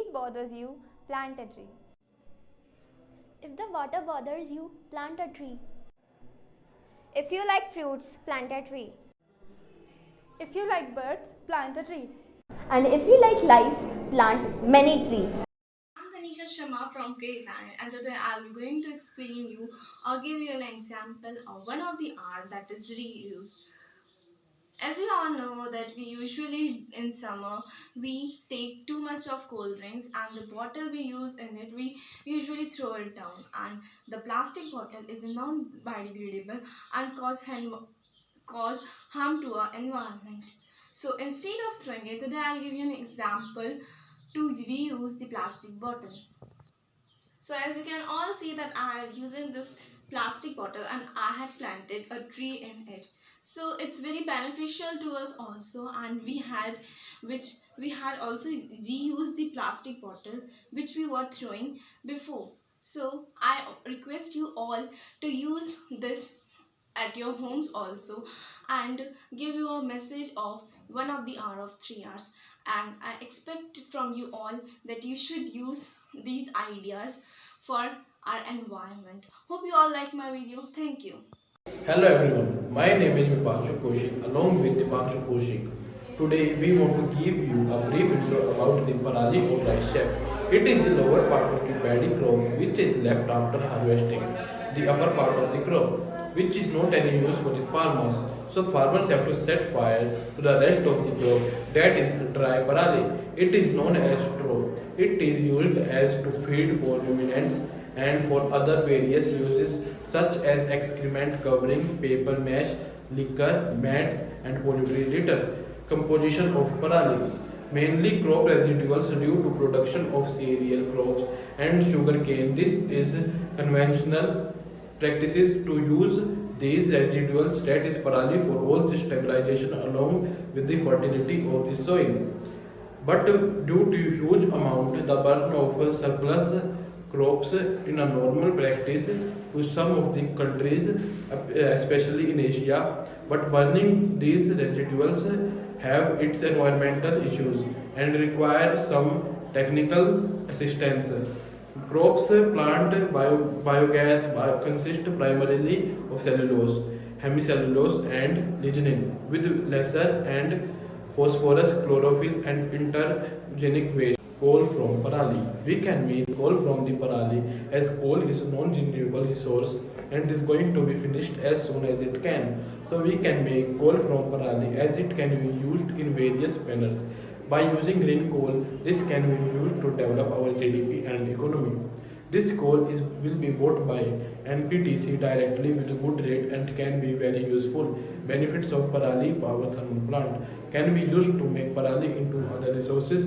heat bothers you, plant a tree. If the water bothers you, plant a tree. If you like fruits, plant a tree. If you like birds, plant a tree. And if you like life, plant many trees. Sharma from grade 9, and today I'll be going to explain you or give you an example of one of the art, that is reuse. As we all know that we usually in summer we take too much of cold drinks, and the bottle we use in it we usually throw it down, and the plastic bottle is non-biodegradable and cause harm to our environment. So instead of throwing it, today I'll give you an example to reuse the plastic bottle. So as you can all see that I am using this plastic bottle and I had planted a tree in it. So it's very beneficial to us also, and we had also reused the plastic bottle which we were throwing before. So I request you all to use this at your homes also, and give you a message of one of the hour of 3 hours, and I expect from you all that you should use these ideas for our environment. Hope you all like my video. Thank you. Hello everyone, my name is Vipanshu Kaushik along with Dipanshu Kaushik. Today we want to give you a brief intro about the parali or rice chaff. It is the lower part of the paddy crop which is left after harvesting the upper part of the crop, which is not any use for the farmers. So farmers have to set fire to the rest of the crop, that is dry parali. It is known as straw. It is used as to feed for ruminants and for other various uses such as excrement, covering, paper mash, liquor, mats and poultry litters. Composition of parali: mainly crop residuals due to production of cereal crops and sugarcane. This is conventional practices to use these residuals, that is parali, for all the stabilization along with the fertility of the soil. But due to huge amount the burn of surplus crops in a normal practice to some of the countries, especially in Asia, but burning these residuals have its environmental issues and require some technical assistance. Crops plant biogas consist primarily of cellulose, hemicellulose and lignin with lesser and phosphorus, chlorophyll and intergenic waste. Coal from parali. We can make coal from the parali as coal is non-renewable resource and is going to be finished as soon as it can. So we can make coal from parali as it can be used in various manners. By using green coal, this can be used to develop our GDP and economy. This coal will be bought by NPTC directly with a good rate and can be very useful. Benefits of parali power thermal plant: can be used to make parali into other resources,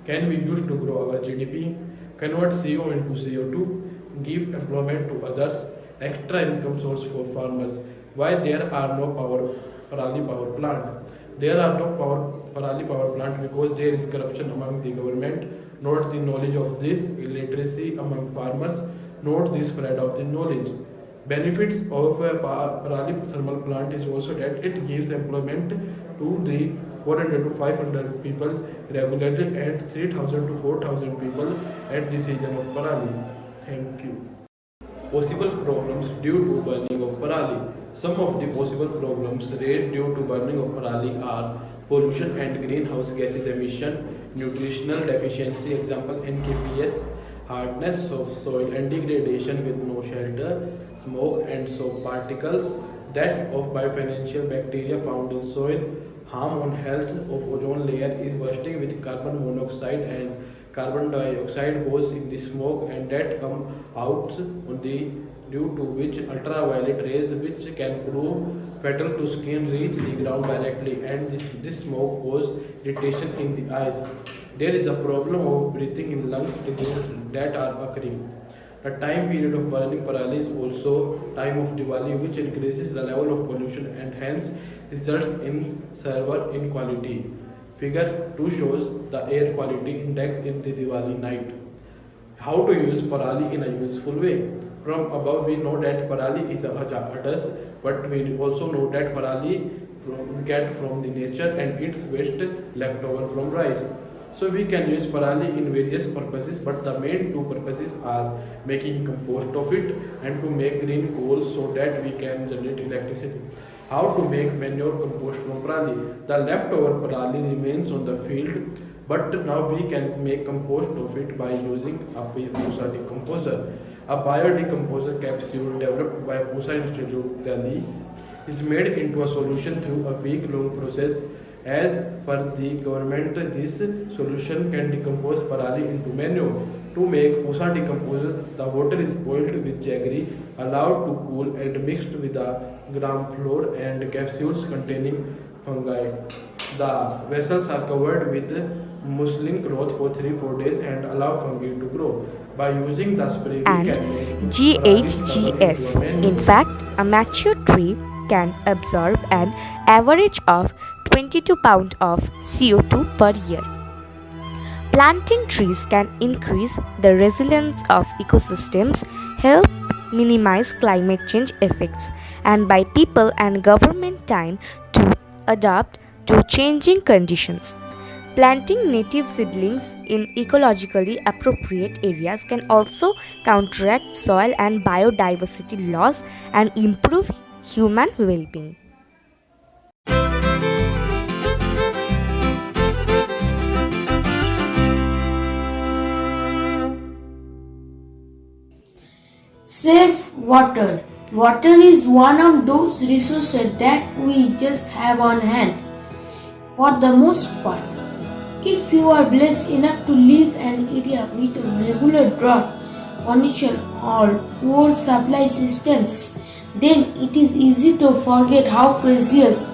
can be used to grow our GDP, convert CO into CO2, give employment to others, extra income source for farmers. Why there are no parali power plant? There are no parali power plant because there is corruption among the government, not the knowledge of this, illiteracy among farmers, not the spread of the knowledge. Benefits of a parali thermal plant is also that it gives employment to the 400 to 500 people regularly and 3000 to 4000 people at the season of parali. Thank you. Possible problems due to burning of parali. Some of the possible problems raised due to burning of parali are pollution and greenhouse gases emission, nutritional deficiency, example NKPS, hardness of soil and degradation with no shelter, smoke and soap particles, death of biofinancial bacteria found in soil, harm on health of ozone layer is bursting with carbon monoxide and carbon dioxide goes in the smoke, and that come out on the due to which ultraviolet rays which can prove fatal to skin reach the ground directly, and this smoke cause irritation in the eyes. There is a problem of breathing in lungs disease that are occurring. The time period of burning parali is also time of Diwali, which increases the level of pollution and hence results in server inequality. Figure 2 shows the air quality index in the Diwali night. How to use parali in a useful way? From above we know that parali is a hazardous, but we also know that parali we get from the nature and its waste left over from rice. So we can use parali in various purposes, but the main two purposes are making compost of it and to make green coal so that we can generate electricity. How to make manure compost from parali? The leftover parali remains on the field, but now we can make compost of it by using a Pusa decomposer. A biodecomposer capsule developed by Pusa Institute Delhi is made into a solution through a week-long process. As per the government, this solution can decompose parali into manure. To make Pusa decomposer, the water is boiled with jaggery, allowed to cool and mixed with the gram flour and capsules containing fungi. The vessels are covered with muslin cloth for 3-4 days and allow fungi to grow. By using the spray, we And can make GHGS. In fact, a mature tree can absorb an average of 22 pounds of CO2 per year. Planting trees can increase the resilience of ecosystems, help minimize climate change effects, and buy people and government time to adapt to changing conditions. Planting native seedlings in ecologically appropriate areas can also counteract soil and biodiversity loss and improve human well-being. Save water. Water is one of those resources that we just have on hand. For the most part, if you are blessed enough to live in an area with a regular drought condition or poor supply systems, then it is easy to forget how precious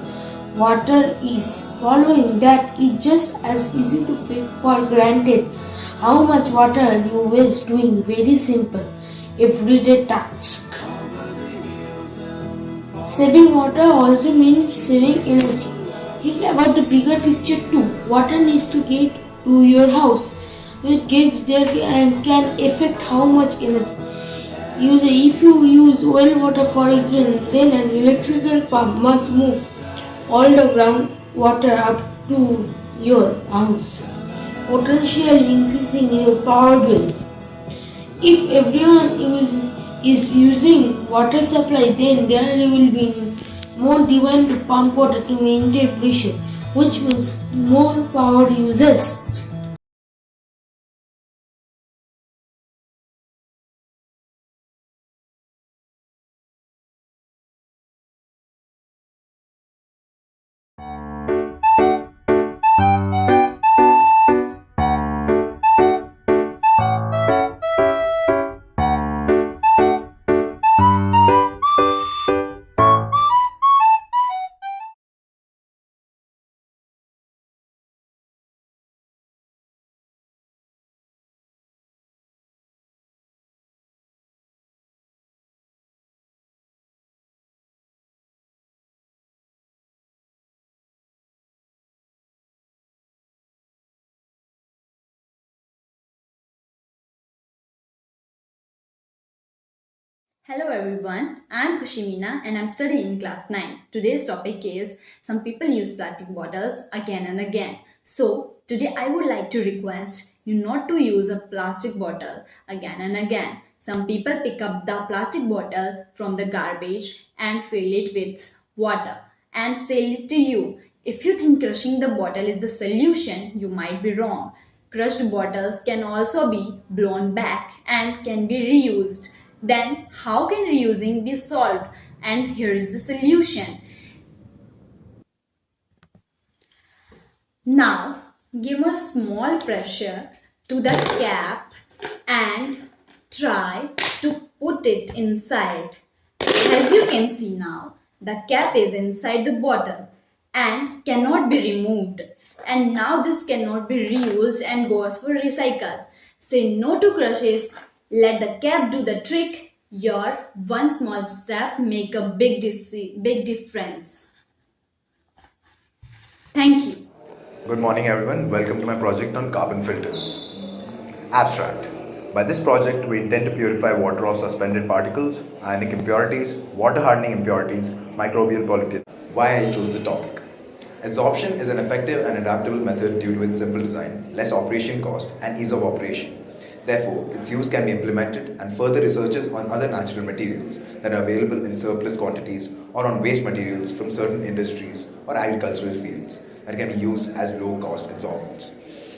water is. Following that, it's just as easy to take for granted how much water you waste doing very simple everyday tasks. Saving water also means saving energy. Think about the bigger picture too. Water needs to get to your house. When it gets there and can affect how much energy. If you use well water for example, then an electrical pump must move all the groundwater up to your house, potentially increasing your power bill. If everyone is using water supply, then there will be more demand to pump water to maintain pressure, which means more power users. Hello everyone, I am Khushimina and I am studying in class 9. Today's topic is some people use plastic bottles again and again. So today I would like to request you not to use a plastic bottle again and again. Some people pick up the plastic bottle from the garbage and fill it with water and sell it to you. If you think crushing the bottle is the solution, you might be wrong. Crushed bottles can also be blown back and can be reused. Then how can reusing be solved? And here is the solution. Now give a small pressure to the cap and try to put it inside. As you can see now, the cap is inside the bottle and cannot be removed. And now this cannot be reused and goes for recycle. Say no to crushes. Let the cap do the trick. Your one small step make a big difference. Thank you. Good morning everyone. Welcome to my project on carbon filters. Abstract. By this project, we intend to purify water of suspended particles, ionic impurities, water hardening impurities, microbial pollutants. Why I chose the topic? Adsorption is an effective and adaptable method due to its simple design, less operation cost, and ease of operation. Therefore, its use can be implemented, and further researches on other natural materials that are available in surplus quantities or on waste materials from certain industries or agricultural fields that can be used as low-cost adsorbents.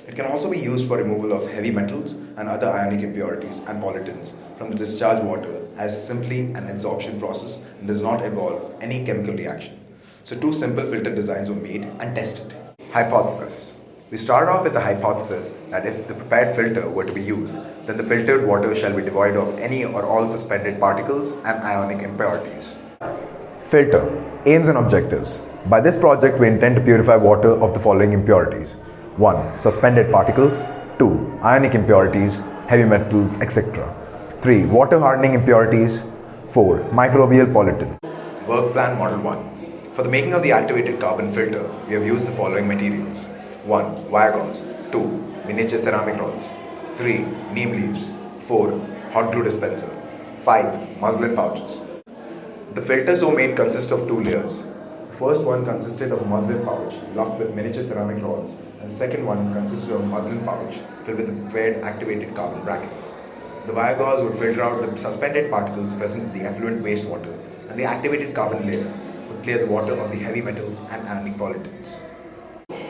It can also be used for removal of heavy metals and other ionic impurities and pollutants from the discharge water as simply an adsorption process and does not involve any chemical reaction. So 2 simple filter designs were made and tested. Hypothesis. We started off with the hypothesis that if the prepared filter were to be used, then the filtered water shall be devoid of any or all suspended particles and ionic impurities. Filter. Aims and objectives. By this project, we intend to purify water of the following impurities. 1. Suspended particles. 2. Ionic impurities, heavy metals, etc. 3. Water hardening impurities. 4. Microbial pollutants. Work plan model 1. For the making of the activated carbon filter, we have used the following materials. 1. Wire gauze. 2. Miniature ceramic rods. 3. Neem leaves. 4. Hot glue dispenser. 5. Muslin pouches. The filter so made consists of 2 layers. The first one consisted of a muslin pouch luffed with miniature ceramic rods, and the second one consisted of a muslin pouch filled with the prepared activated carbon brackets. The wire gauze would filter out the suspended particles present in the effluent wastewater, and the activated carbon layer would clear the water of the heavy metals and ionic pollutants.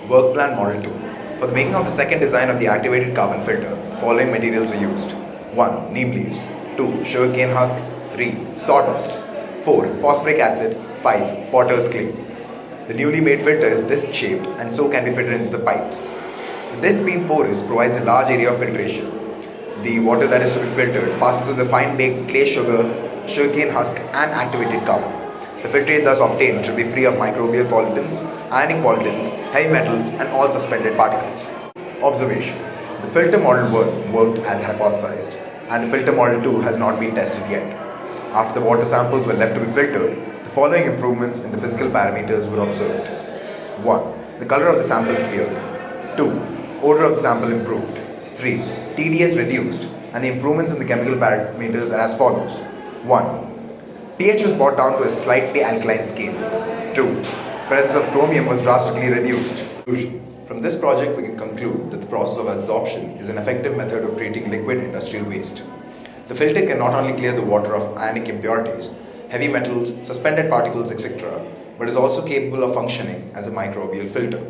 Work plan model 2. For the making of the second design of the activated carbon filter, the following materials were used. 1. Neem leaves. 2. Sugarcane husk. 3. Sawdust. 4. Phosphoric acid. 5. Potter's clay. The newly made filter is disc shaped and so can be fitted into the pipes. The disc being porous provides a large area of filtration. The water that is to be filtered passes through the fine baked clay sugar, sugarcane husk and activated carbon. The filtrate thus obtained should be free of microbial pollutants, ionic pollutants, heavy metals and all suspended particles. Observation. The filter model 1 worked as hypothesized and the filter model 2 has not been tested yet. After the water samples were left to be filtered, the following improvements in the physical parameters were observed. 1. The color of the sample cleared. 2. Odor of the sample improved. 3. TDS reduced, and the improvements in the chemical parameters are as follows. 1. pH was brought down to a slightly alkaline scale. 2. Presence of chromium was drastically reduced. From this project, we can conclude that the process of adsorption is an effective method of treating liquid industrial waste. The filter can not only clear the water of ionic impurities, heavy metals, suspended particles, etc., but is also capable of functioning as a microbial filter.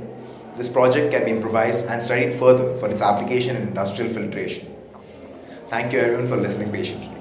This project can be improvised and studied further for its application in industrial filtration. Thank you everyone for listening patiently.